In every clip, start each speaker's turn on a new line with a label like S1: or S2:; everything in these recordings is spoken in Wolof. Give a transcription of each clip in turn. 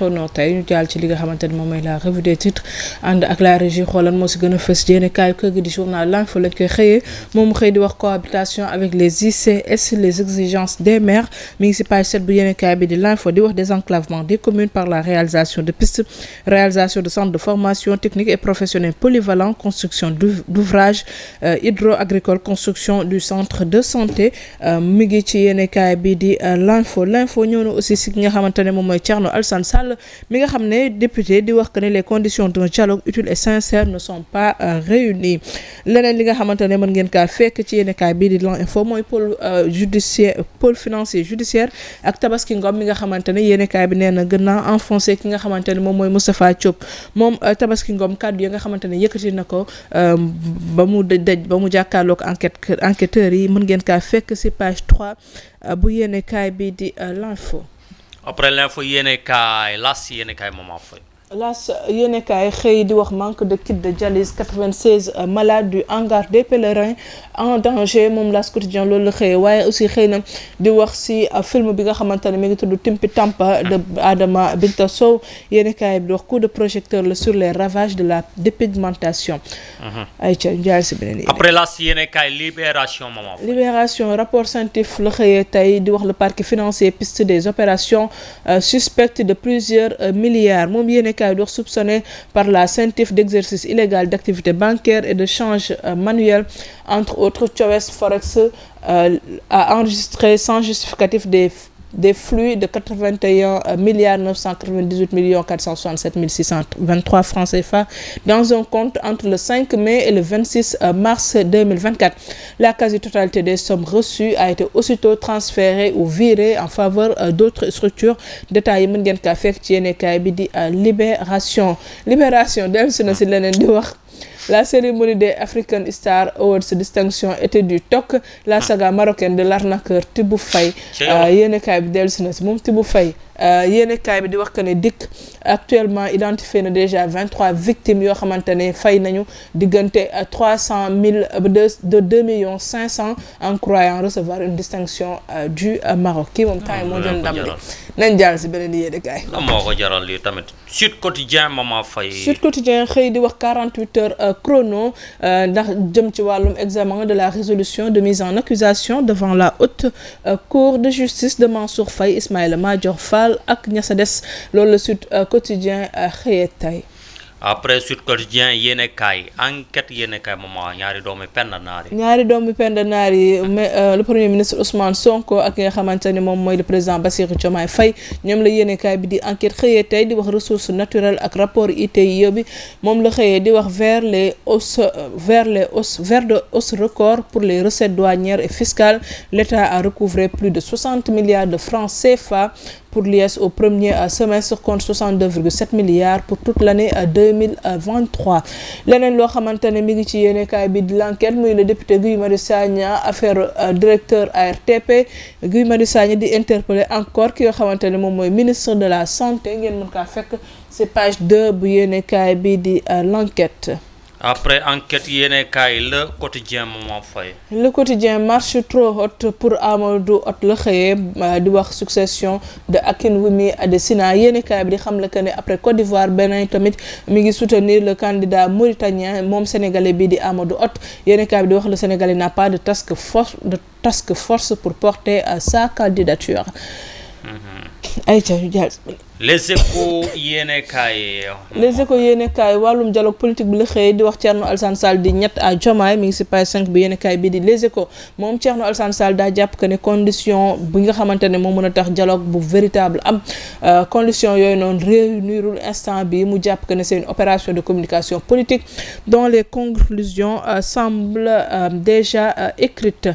S1: chrono tey ñu jàll ci li nga xamante ne moom mooy la revue des titres ànd ak la régie xoolan moo si gën a fës yéene kaay kër gi di journal L'Info lañ koy xëyee moom mu xëy di wax cohabitation avec les ICS les exigences des maires mi ngi si page 7 bu yéene kaay bi di L'Info di wax désenclavement des communes par la réalisation de pistes réalisation de centres de formation technique et professionnelle polyvalents construction d'ouvrages hydro-agricole construction du centre de santé mi ngi ci yéene kaay bi di L'Info ñëw na aussi si ki nga xamante ne moom mooy Thierno Alassane Sall mi nga xam ne député di wax que ne les conditions d'un dialogue utile et sincère ne sont pas réunies leneen li nga xamante ne mën ngeen kaa fekk ci yéene kaay bii di L'Info mooy pôle financier judiciaire ak Tabaski Ngom mi nga xamante ne yéene kaay bi nee na gën naa enfoncé ki nga xamante ne moom mooy Moustapha Diop moom Tabaski Ngom kàddu yi nga xamante ne yëkkati na ko ba mu jàkkaarloog enquêteurs yi mën ngeen kaa fekk si page 3 bu yéene kaay bi di L'Info.
S2: Après L'Info yéene kaay las yéene kaay Maman Faye.
S1: Las yéene kaay xëy di wax manque de kit de dialyse 96 malades du hangar des pèlerins en danger moom Las Quotidien loolu la xëyee waaye aussi xëy na di wax si film bi nga xamante ne mi ngi tudd Timpi Tampa de Adama Binta Sow yéene kaay bi di wax coup de projecteur la sur les ravages de la dépigmentation. ayca njaay si beneen yéene.
S2: Après Las yéene kaay Libération Maman Faye.
S1: Libération rapport scientifique la xëyee tey di wax le parquet financier piste des opérations suspectes de plusieurs milliards moom yéene kaay dox soupçonné par la CENTIF d'exercice illégal d'activité bancaire et de change manuel entre autres Thiowes Forex a enregistré sans justificatif des flux de 81 milliards 998 millions 467 623 francs CFA dans un compte entre le 5 mai et le 26 mars 2024. La quasi-totalité des sommes reçues a été aussitôt transférée ou virée en faveur d'autres structures. Détails yi mën ngeen kaa fekk ci yéenekaay bi di Libération dellu si na si leneen di wax la cérémonie des African Star Awards distinction était du TOC la saga marocaine de l'arnaqueur Tibou Faye yéenekaay bi dellu si na si moom Tibou Faye yéenekaay bi di wax que ne DIC actuellement identifié na déjà 23 victimes yoo xamante ne fay nañu diggante 300 000 de 2 millions 500 en croyant recevoir une distinction du Maroc kii moom temps yi moo jël ndam li nañ jàll si beneen yéenekaay.
S2: la moo ko jaral lii tamit Sud Quotidien Maman Faye.
S1: Sud Quotidien xëy di wax 48 heures chrono ndax jëm ci wàllum examen de la résolution de mise en accusation devant la haute cour de justice de Mansour Faye Ismaïla Madior Fall ak ña sa des loolu la Sud Quotidien xëyee tey.
S2: Après Sud Quotidien yéene kaay enquête yéene kaay Maman ñaari doomi Penda Naar yi mais le premier ministre Ousmane Sonko ak nga xamante ne moom mooy le président Bassirou Diomaye Faye ñoom la yéene kaay bi di enquête xëyee tey di wax ressources naturelles ak rapport ITIE bi moom la xëyee di wax vers de hausse record pour les recettes douanières et fiscales. L'État a recouvré plus de 60 milliards de francs CFA pour l'IS au premier semestre contre 62,7 milliards pour toute l'année 2023 leneen loo xamante ne mi ngi ci yéenekaay bi di l'enquête muy le député Guy Marius Sagna affaire directeur ARTP Guy Marius Sagna di interpeller encore ki nga xamante ne moom mooy ministre de la santé ngeen mën kaa fekk ci page 2 bu yéenekaay bi di l'enquête. Après enquête yéene kaay Le Quotidien Maman Faye. Le
S1: Quotidien marche trop haute pour Amadou Hott la xëyee di wax succession de Akinwumi Adesina yéene kaay bi di xam la que ne après Côte d'Ivoire Bénin tamit mi ngi soutenir le candidat mauritanien moom sénégalais bi di Amadou Hott yéene kaay bi di wax le sénégalais n'a pas de task force pour porter sa candidature. ayca yu jàll.
S2: Les Échos yéene kaay wàllum dialogue politique bi la xëy di wax Thierno Alassane Sall di ñett à Diomaye mi ngi si page 5 bi yéene kaay bi di Les Échos moom Thierno Alassane Sall daa jàpp que ne condition bi nga xamante ne moo mën a tax dialogue bu véritable am condition yooyu noonu réunirul instant bi mu jàpp que ne c'est une opération de communication politique dont les conclusions semblent déjà écrites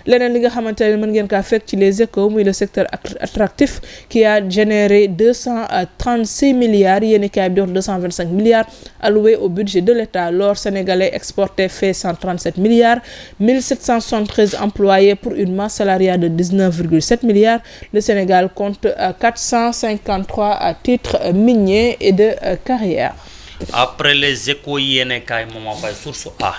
S2: leneen li nga xamante ne mën ngeen kaa fekk ci Les Échos muy le secteur attractif qui a généré 236 milliards yéeni kaay bi di wax 225 milliards alloués au budget de l'État. L'or sénégalais exporté fait 137 milliards 1773 employés pour une masse salariale de 19,7 milliards. Le Sénégal compte 453 titres miniers et de carrière. Après Les Échos yéeni kaay Maman Faye Source A.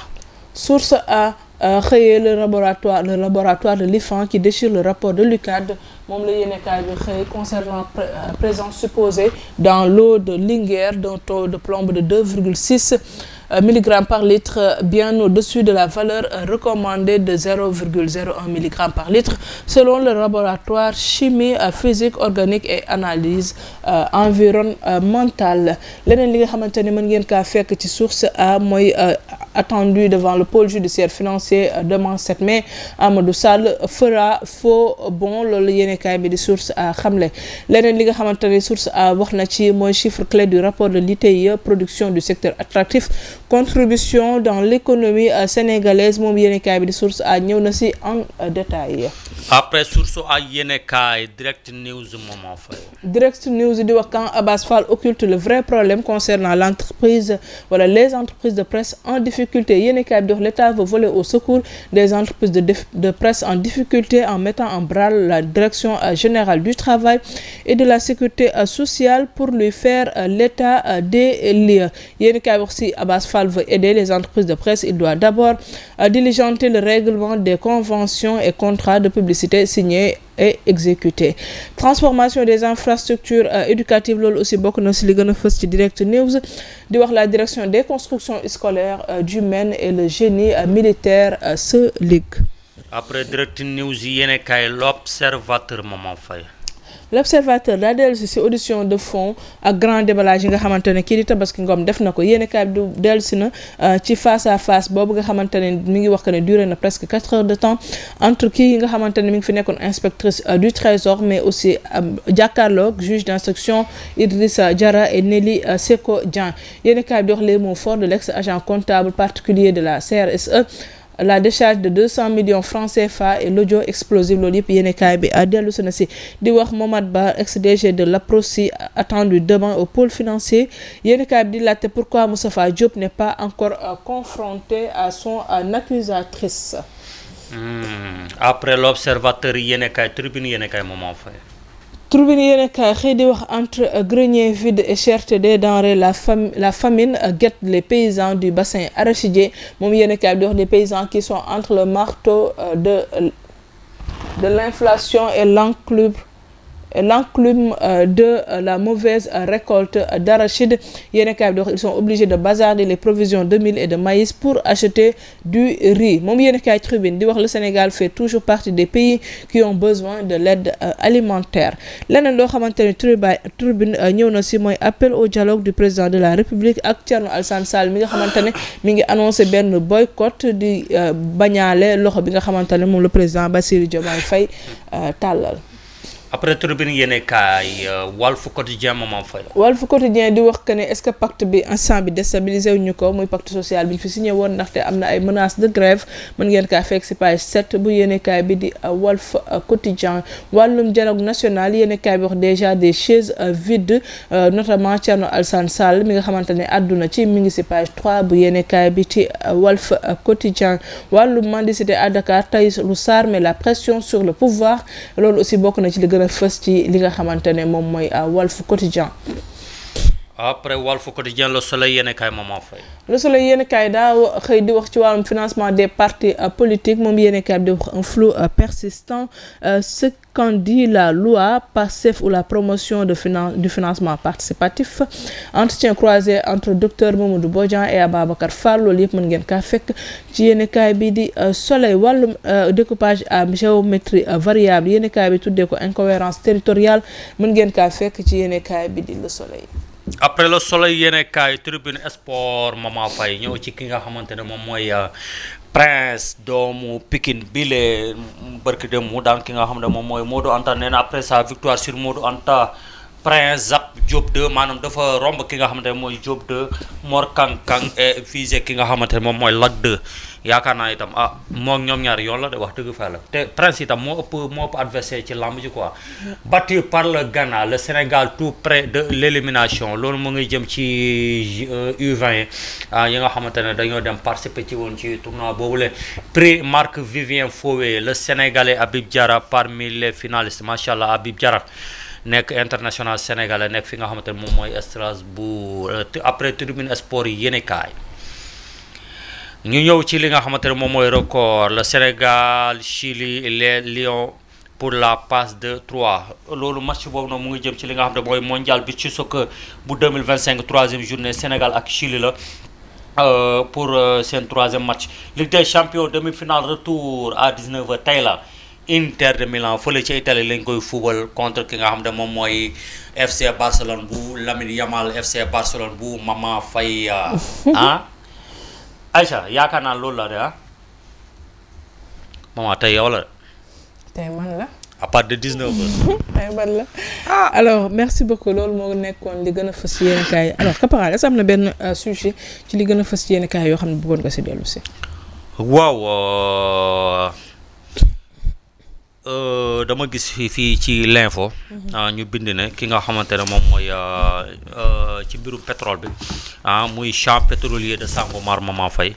S1: Source A xëyee le laboratoire de l'IFAN qui déchire le rapport de l'UCAD moom la yéenekaay bi xëy concernant présence supposée dans l'eau de Linguère d'un taux de plomb de 2,6 milligrammes par litre, bien au-dessus de la valeur recommandée de 0,01 milligrammes par litre selon le laboratoire chimie physique organique et analyse environnementale. Leneen li nga xamante ne mën ngeen kaa fekk ci source a mooy attendu devant le pôle judiciaire financier demain 7 mai Amadou Sall fera faux bond loolu yéenekaay bi di source a xamle. Leneen li nga xamante ne source a wax na ci mooy chiffre clé du rapport de l'ITIE production du secteur attractif, contribution dans l'économie sénégalaise moom yéenekaay bi di source a ñëw na si en détail.
S3: Après source a yéenekaay direct news moment fay.
S1: Direct news di wax quand Abass Fall occulte le vrai problème concernant l'entreprise wala les entreprises de presse en difficulté yéenekaay bi di wax l'État veut voler au secours des entreprises de presse en difficulté en mettant en branle la direction générale du travail et de la sécurité sociale pour lui faire l'état des lieux yéenekaay bi wax si Abass Fall veut aider les entreprises de presse, il doit d'abord diligenter le règlement des conventions et contrats de publicité signés et exécutés. Transformation des infrastructures éducatives loolu aussi bokk na si li gën a fës ci direct news di wax la direction des constructions scolaires du Maine et le génie militaire se ligue.
S3: Après direct news yéenekaay l'observateur moment fay.
S1: L'observateur daa dellu si audition de fond ak grand déballage yi nga xamante ne kii di Tabaski Ngom def na ko yéenekaay bi du dellu si na ci face à face boobu nga xamante ne mi ngi wax que ne duré na presque 4 heures de temps entre kii yi nga xamante ne mi ngi fi nekkoon inspectrice du trésor mais aussi jàkkaarloog juge d'instruction Idrissa Diarra et Nelly Seko Dieng yéenekaay bi di wax les mots forts de l'ex-agent comptable particulier de la CRSE, la décharge de 200 millions francs CFA et l'audio explosif loolu yëpp yéenekaay bi dellu si na si di wax Momad Ba ex-DG de l'APROSI attendu demain au pôle financier yéenekaay bi di laajte pourquoi Moustapha Diop n'est pas encore confronté à son accusatrice.
S3: Après l'observateur yéenekaay tribune yéenekaay moment fay.
S1: Tribune yéenekaay xëy di wax entre grenier vide et cherté des denrées la famine guette les paysans du bassin arachidier moom yéenekaay di wax des paysans qui sont entre le marteau de l'inflation et l'enclume de la mauvaise récolte d'arachide yéenekaay bi di wax ils sont obligés de bazarder les provisions de mil et de maïs pour acheter du riz moom yéenekaay Tribune di wax le Sénégal fait toujours partie des pays qui ont besoin de l'aide alimentaire leneen loo xamante ne Tribune ñëw na si mooy appel au dialogue du président de la République ak Thierno Alassane Sall mi nga xamante ne mi ngi annoncé benn boycott di bañaale loxo bi nga xamante ne moom le président Bassirou Diomaye Faye tàllal.
S3: Après Tribune yéenekaay Walf Quotidien moment fay.
S1: Walf Quotidien di wax que ne est-ce que pacte bi instant bi déstabilisé wuñu ko muy pacte social bi ñu fi signé woon ndaxte am na ay menaces de grève mën ngeen kaa fekk ci page 7 bu yéenekaay bi di Walf Quotidien wàllum dialogue national yéenekaay bi wax déjà des chaises vides notamment Thierno Alassane Sall mi nga xamante ne àdduna ci mi ngi ci page 3 bu yéenekaay bi ci Walf Quotidien wàllum mendicité à Dakar Tahirou Sarr met la pression sur le pouvoir loolu aussi bokk na ci li gën a fës ci li nga xamante ne moom mooy Walf Quotidien.
S3: Après Walf Quotidien Le Soleil yéenekaay moment fay.
S1: Le Soleil yéenekaay daa xëy di wax ci wàllum financement des partis politiques moom yéenekaay bi di wax un flou persistant ce qu'en dit la loi PASTEF ou la promotion du financement participatif entretien croisé entre docteur Mamadou Bodian et Ababacar Fall loolu yëpp mën ngeen kaa fekk ci yéenekaay bi di Soleil wàllum découpage à géométrie variable yéenekaay bi tuddee ko incohérence territoriale mën ngeen kaa fekk ci yéenekaay bi di Le Soleil.
S3: Après Le Soleil yéenekaay Tribune Sport moment fay ñëw ci ki nga xamante ne moom mooy Prince doomu Pikine bile barki dem mu daan ki nga xam ne moom mooy Modou Anta nee na après sa victoire sur Modou Anta Prince Zap Diop 2 maanaam dafa romb ki nga xamante ne mooy Diop 2 Mor Kang Kang et visé ki nga xamante ne moom mooy Lac 2 yaakaar naa itam moom ñoom ñaar yoon la de wax dëgg fa la te Prince itam moo ëpp adversaire ci lamb ji quoi battu par le Ghana le Sénégal tout près de l'élimination loolu mu ngi jëm ci U20 yi nga xamante ne dañoo dem participer ci woon ci tournoi boobu le prix Marc Vivien Fowé le Sénégalais Habib Diarra parmi les finalistes macha allah Habib Diarra nekk international sénégalais nekk fi nga xamante ne moom mooy Strasbourg après Tribune Sport yi yéenekaay ñu ñëw ci li nga xamante ne moom mooy record le Sénégal Chili les Lions pour la passe de 3 loolu match boobu nag mu ngi jëm ci li nga xam ne mooy mondial bi ci soccer bu 2025 troisième journée Sénégal ak Chili la pour seen troisième match Ligue des champions demi-finale retour à 19h tey la Inter de Milan fële ci Italie lañ koy fubal contre ki nga xam ne moom mooy FC Barcelone bu Lamine Yamal FC Barcelone bu Mama Faye Aïcha yaakaar naa loolu la de Mama tey yow la
S2: tey man la
S3: à partir de 19h.
S2: tey man la alors merci beaucoup loolu moo nekkoon li gën a fës yéen kaay alors Caporal est-ce que am na benn sujet ci li gën a fës yéen kaay yoo xam ne bëggoon nga si dellu si.
S3: waaw dama gis fii ci l'info ñu bind ne ki nga xamante ne moom mooy ci mbirum pétrole bi muy champ pétrolier de Sangomar Mama Faye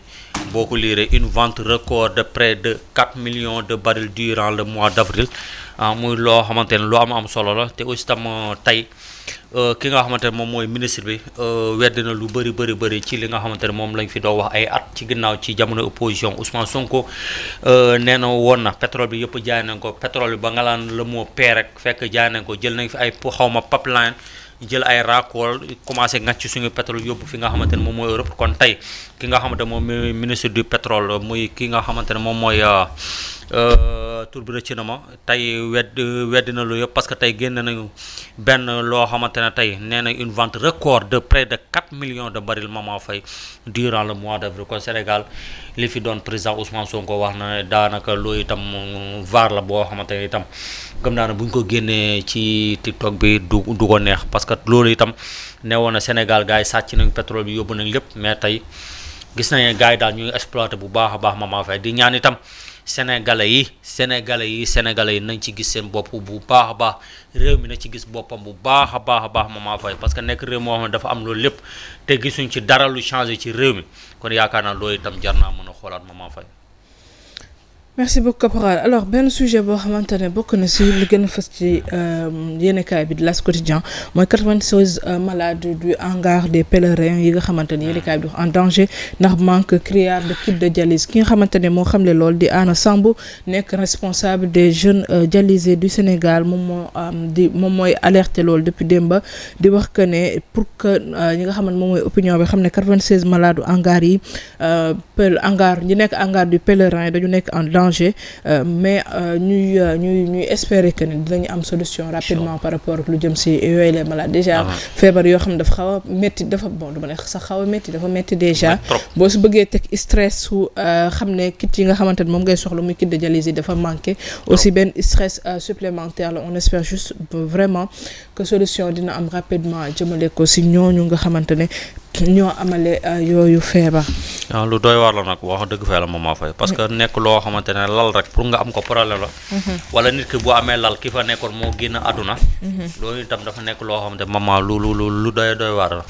S3: boo ko liiree une vente record de près de 4 millions de barils durant le mois d'avril muy loo xamante ne lu am solo la te aussi tam tey ki nga xamante ne moom mooy ministre bi weddi na lu bëri ci li nga xamante ne moom lañ fi doo wax ay at ci ginnaaw ci jamono opposition Ousmane Sonko nee na woon na pétrole bi yëpp jaay nañ ko pétrole bi ba nga laan le mot paix rek fekk jaay nañ ko jël nañ fi ay xawma pipeline jël ay raccord commencé ngàcc ci suñu pétrole yóbbu fi nga xamante ne moom mooy Europe kon tey ki nga xamante ne moom ministre du pétrole muy ki nga xamante ne moom mooy tur bi rëcc na ma tey weddi na lu yëpp parce que tey génn nañu benn loo xamante ne tey nee na une vente record de près de 4 millions de barils Mama Faye durant le mois d'avril kon Sénégal li fi doon président Ousmane Sonko wax na ne daanaka loolu itam vaar la boo xamante ne itam gëm naa ne bu ñu ko génnee ci TikTok bi du ko neex parce que loolu itam ne woon na Sénégal gars yi sàcc nañ pétrole bi yóbbu nañ lépp mais tey gis nañ gars yi daal ñuy exploité bu baax a baax Mama Faye di ñaan itam sénégalais yi nañ ci gis seen bopp bu baax a baax réew mi na ci gis boppam bu baax a baax Mama Faye parce que nekk réew moo xam ne dafa am loolu lépp te gisuñ ci dara lu changé ci réew mi kon yaakaar naa loolu itam jar naa mën a xoolaat Mama Faye.
S2: merci beaucoup Caporal alors benn sujet boo xamante ne bokk na si li gën a fës ci yéenekaay bi di L'As Quotidien mooy 96 malades du hangar des pèlerins yi nga xamante ne yéenekaay bi di en danger ndax manque criard de kit de dialyse ki nga xamante ne moo xamle lool di Anna Sambou nekk responsable des jeunes dialysés du Sénégal moom mooy alerté lool depuis démba di wax que ne pour que ñi nga xamante moom mooy opinion bi xam ne 96 malades du hangar yi ñi nekk hangar du pèlerin yi dañu nekk en danger mais ñuy espérer que ne dinañu am solution rapidement par rapport ak lu jëm si yooyu les malades déjà feebar yoo xam ne dafa xaw a métti dafa bon du ma ne sax xaw a métti dafa métti déjà boo si bëggee teg stress su xam ne kit yi nga xamante ne moom ngay soxla muy kit de dialyse yi dafa manqué aussi benn stress supplémentaire la on espère juste vraiment que solution dina am rapidement jëmale ko si ñooñu nga xamante ne ñoo amale yooyu feebar.
S3: lu doy war la nag wax dëgg fa la Mama Faye parce que nekk loo xamante ne lal rek pour nga am ko problème la. wala nit ki bu amee lal ki fa nekkoon moo génn àdduna. loolu itam dafa nekk loo xamante ne Mama lu doy war la.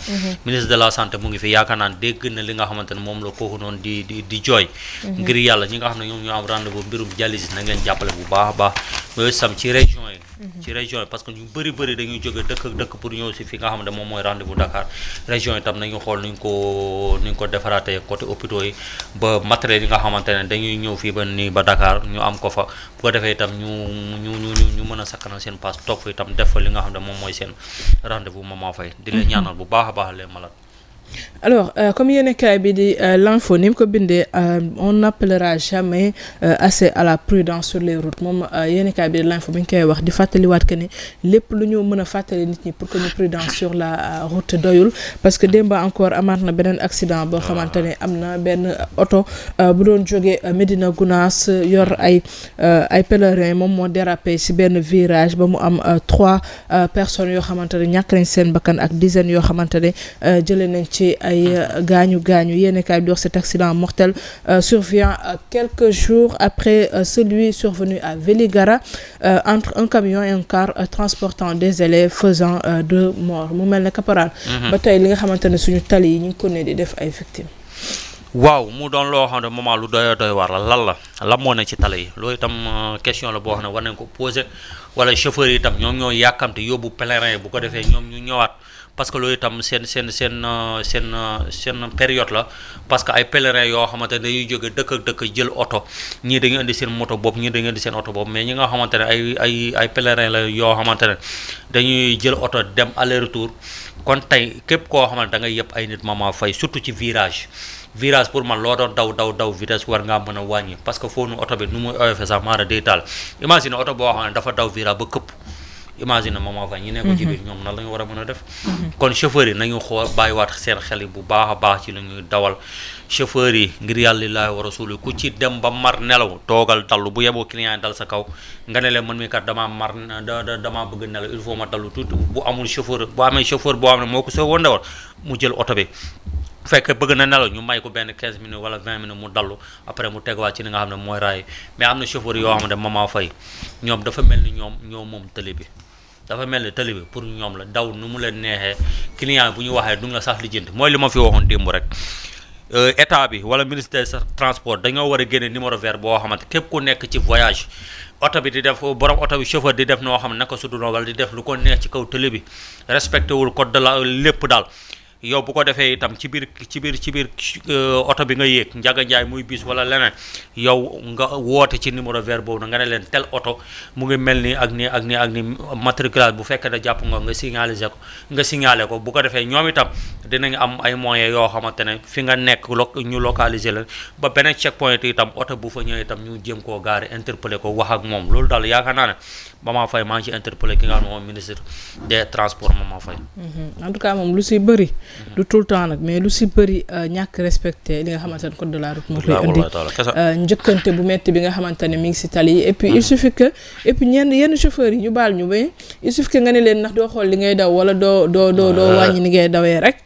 S3: ministre de la santé mu ngi fi yaakaar naa dégg na li nga xamante ne moom la kooku noonu di jooy. ngir yàlla ñi nga xam ne ñoom ñoo am rendez-vous mbirum dialyse nañ leen jàppale bu baax a baax yooyu sam ci région yi. parce que ñu bëri dañuy jóge dëkk pour ñëw si fi nga xam ne moom mooy rendez-vous Dakar région yi tam nañu xool nuñ ko defaraatee côté hôpitaux yi ba matériel yi nga xamante ne dañuy ñëw fii ba Dakar ñu am ko fa bu ko defee itam ñu mën a sakkanal seen passe toog fa itam def fa li nga xam ne moom mooy seen rendez-vous Mama Faye di leen ñaanal bu baax a baax les malades.
S2: alors comme yéenekaay bi di l'info ni mu ko bindee on n'appellera jamais assez à la prudence sur les routes moom yéenekaay bi di l'info bi ñu koy wax di fàttaliwaat que ne lépp lu ñu mën a fàttali nit ñi pour que ñu prudence sur la route doyul parce que démb encore amaat na beneen accident boo xamante ne am na benn oto bu doon jógee Médina Gounass yor ay pèlerins moom moo dérapé ci benn virage ba mu am 3 personnes yoo xamante ne ñàkk nañ seen bakkan ak dizaines yoo xamante ne jëlee nañ ci ay gaañu yéenekaay bi wax cet accident mortel survient quelques jours après celui survenu à Vélingara entre un camion et un car transportant des élèves faisant 2 morts mu mel ne caporal ba tey li nga xamante ne suñu tali yi ñu ngi ko ne di def ay victimes.
S3: waaw mu doon loo xam ne moment lu doy war la moo ne ci tali yi loolu itam question la boo xam ne war nañ ko poser wala chauffeur yi itam ñoom ñoo yàkkamte yóbbu pèlerin yi bu ko defee ñoom ñu ñëwaat parce que loolu itam seen période la parce que ay pèlerins yoo xamante ne dañuy jóge dëkk ak dëkk jël oto ñii dañuy indi seen moto bopp ñii dañuy indi seen oto bopp mais ñi nga xamante ne ay pèlerins la yoo xamante ne dañuy jël oto dem aller retour kon tey képp koo xamante da ngay yëpp ay nit Mama Faye surtout ci virage pour man loo doon daw vitesse war ngaa mën a wàññi parce que foofu nu oto bi nu muy oyofee sax maara day taal imagine oto boo xam ne dafa daw virage ba këpp imagine Mama Faye ñi nekk ci biir ñoom nan la ñu war a mën a def kon chauffeur yi nañu xool bàyyiwaat seen xel yi bu baax a baax ci lu ñuy dawal chauffeur yi ngir yàlla lillaahi wa rasuuli ku ci dem ba mar nelaw toogal dallu bu yeboo client yi dal sa kaw nga ne leen man mi kat damaa mar damaa bëgg nelaw il faut ma dallu tuuti bu amul chauffeur bu amee chauffeur boo xam ne moo ko soo woon ndewal mu jël oto bi fekk bëgg na nelaw ñu may ko benn 15 minutes wala 20 minutes mu dallu après mu tegawaat ci li nga xam ne mooy raay mais am na chauffeur yoo xam ne Mama Faye ñoom dafa mel ni ñoom moom tëli bi dafa mel ni tëli bi pour ñoom la daw nu mu leen neexee client bu ñu waxee du la sax lijjanti mooy li ma fi waxoon démb rek état bi wala ministère des transports dañoo war a génne numéro vert boo xamante képp ku nekk ci voyage oto bi di def borom oto bi chauffeur di def noo xam ne naka su dul wala di def lu ko neex ci kaw tëli bi respecté wul code de la lépp daal yow bu ko defee itam ci biir oto bi nga yéeg njaga njaay muy bis wala leneen yow nga woote ci numéro vert boobu nga ne leen tel oto mu ngi mel ni ak ni matriculage bu fekkee ne jàpp nga signalé ko bu ko defee ñoom itam dinañ am ay moyens yoo xamante ne fi nga nekk ñu localiser leen ba beneen checkpoint itam oto bu fa ñëwee itam ñu jéem koo gaare interpeller ko wax ak moom loolu daal yaakaar naa ne Mama Faye maa ngi ci interpeller ki nga xam ne moom ministre des transports Mama Faye
S2: en tout cas moom lu si bëri du tout le temps nag mais lu si bëri ñàkk respecté li nga xamante ne code de la route moo koy indi njëkkante bu metti bi nga xamante ne mi ngi si tali yi et puis il suffit que yenn chauffeurs yi ñu baal ñu ba il suffit que nga ne leen ndax doo xool li ngay daw wala doo wàññi ni ngay dawee rek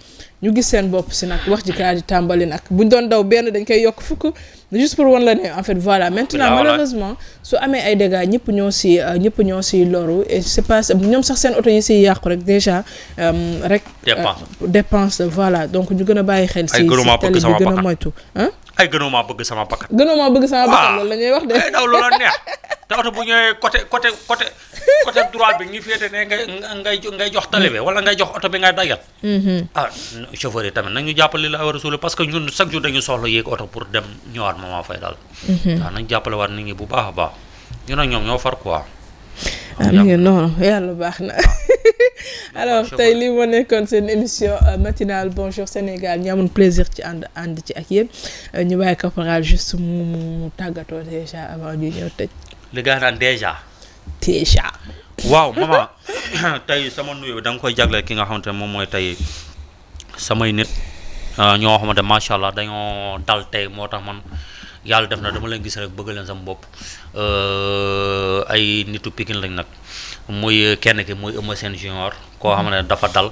S2: ñu gis seen bopp si nag wax ji kaa di tàmbali nag buñ doon daw benn dañ koy yokk fukk juste pour wan la ne en fait voilà maintenant malheureusement su amee ay dégâts ñëpp ñoo si loru et c'est pas ñoom sax seen oto yi si yàqu rek déjà rek dépense voilà donc ñu gën a bàyyi xel si tali bi gën a moytu
S3: ay gënoo maa bëgg sama bakkan
S2: loolu la ñuy wax de
S3: daw lu la neex te oto bu ñëwee côté droit bi ngi féete ne ngay jox tali bi wala ngay jox oto bi ngay dagat chauffeur yi tamit nañu jàppale la war a suule parce que ñun chaque jour dañu soxla yéeg oto pour dem ñëwaat Mama Faye daal waaw nañ jàppale waat nit ñi bu baax a baax ñu nag ñoom ñoo far quoi
S2: mi ngi noonu yàlla baax na alors tey lii moo nekkoon seen émission matinale bonjour Sénégal ñu amoon plaisir ci ànd ci ak yéen ñu bàyyi caporal juste mu tàggatoo déjà avant ñu ñëw tëj
S3: li gaa naan déjà waaw Mama tey sama nuyu da nga koy jagleel ki nga xamante ne moom mooy tey samay nit ñoo xamante macha allah dañoo dal tey moo tax man yàlla def na dama leen gis rek bëgg leen sama bopp ay nitu Pikine lañ nag muy kenn ki muy Eumeu Sène Junior koo xam ne dafa dal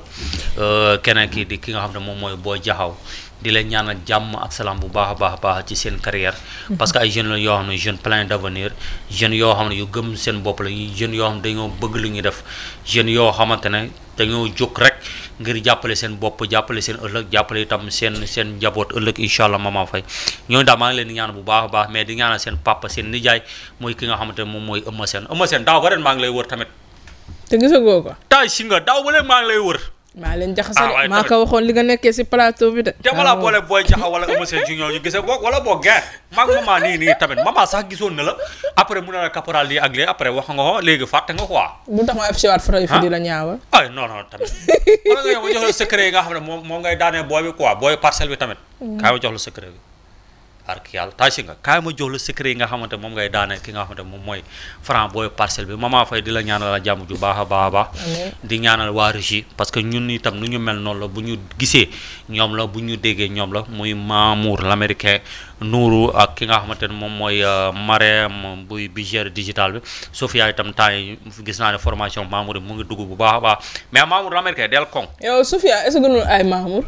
S3: keneen ki di ki nga xam ne moom mooy Boy Jaxaw di leen ñaanal jàmm ak salaam bu baax a baax ci seen carrière parce que ay jeunes la yoo xam ne jeunes plein d'avenir jeunes yoo xam ne yu gëm seen bopp la jeunes yoo xam ne dañoo bëgg lu ñuy def jeunes yoo xamante ne dañoo jóg rek ngir jàppale seen bopp jàppale seen ëllëg jàppale itam seen njaboot ëllëg incha allah Mama Faye ñooñu daal maa ngi leen di ñaan bu baax a baax mais di ñaanal seen papa seen nijaay mooy ki nga xamante ne moom mooy Eumeu Sène daaw ba ren maa ngi lay wër tamit
S2: te gisagoo ko
S3: tay si nga daaw ba ren maa ngi lay wër
S2: maa leen jaxase maa ko waxoon li nga nekkee si plateau bi de
S3: dama la boole Boy Jaxaw wala Eumeu Sène Junior ñu gisee boog wala boog gain maag Mama nii tamit Mama sax gisoon na la après mu ne la caporal lii ak lii après wax nga ko léegi fàtte nga quoi
S2: bu tax ma affiché waat fra fi di la ñaawal
S3: ay non tamit wala nga yow ma jox la secret yi nga xam ne moom ngay daanee booy bi quoi booy parcelle bi tamit kaay ma jox la secret bi ark yàlla taasi nga kaay ma jox la secret yi nga xamante moom ngay daane ki nga xamante moom mooy Franc booy parcelle bi Mama Faye di la ñaanal la jàmm ju baax a baax di ñaanal waa régie parce que ñun itam nu ñu mel noonu la bu ñu gisee ñoom la bu ñu déggee ñoom la muy Mamour l'américain Nourou ak ki nga xamante ne moom mooy Marème buy bi gère digital bi Sofia itam temps yi gis naa ne formation Mamour mu ngi dugg bu baax a baax mais Mamour l'américain del koŋ
S2: yow Sofia est-ce que gënul ay Mamour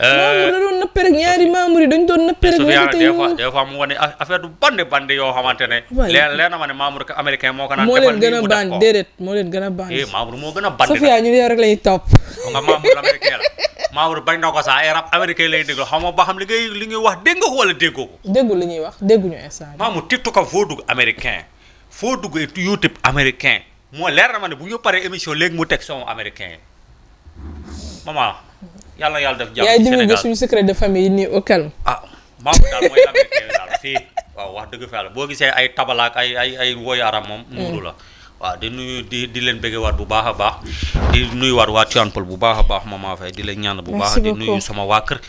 S2: Mamour da doon nëppe rek ñaari Mamour yi dañ doon nëppe rek
S3: des fois mu wane affaire du bande yoo xamante ne leer na ma ne Mamour américain moo ko naan
S2: moo leen gën a band déedéet moo leen gën a band
S3: Mamour moo gën a band
S2: Sofia ñu yow rek lañuy topp
S3: nga Mamour américain la Mamour bañ na ko sax ay rap américain lay déglu xam nga ba xam li ngay wax dégg nga ko wala déggoo ko
S2: déggu li ñuy wax dégguñu instant
S3: Mamour TikTok foo dugg américain foo dugg YouTube américain moo leer na ma ne bu ñu paree émission léegi mu teg son américain maman yàlla na yàlla def jàmm
S1: yaay
S3: ci Sénégal
S1: divulgué suñu secret de famille nii au calme.
S3: maam daal mooy Lamine Kébé daal fii waaw wax dëgg fa yàlla boo gisee ay tabalaak ay woyu aram moom nuuru la waaw di nuyu di leen bëggewaat bu baax a baax di nuyuwaat waa Tivaouane Peulh bu baax a baax maman Faye di leen ñaan bu baax di nuyu sama waa kër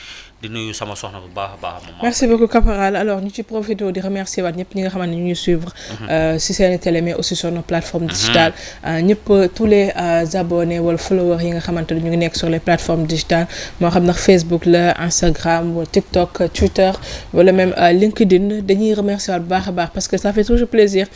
S3: di nuyu sama soxna bu baax a baax maman.
S1: merci beaucoup caporal alors ñu ci profité di remercier waat ñëpp ñi nga xamante ne ñu ngi suivre si seen télé mais aussi sur nos plateformes digitales ñëpp tous les abonnés wala followers yi nga xamante ne ñu ngi nekk sur les plateformes digitales moo xam nag Facebook la Instagram wala TikTok Twitter wala même LinkedIn dañuy remercier waat bu baax a baax parce que ça fait toujours plaisir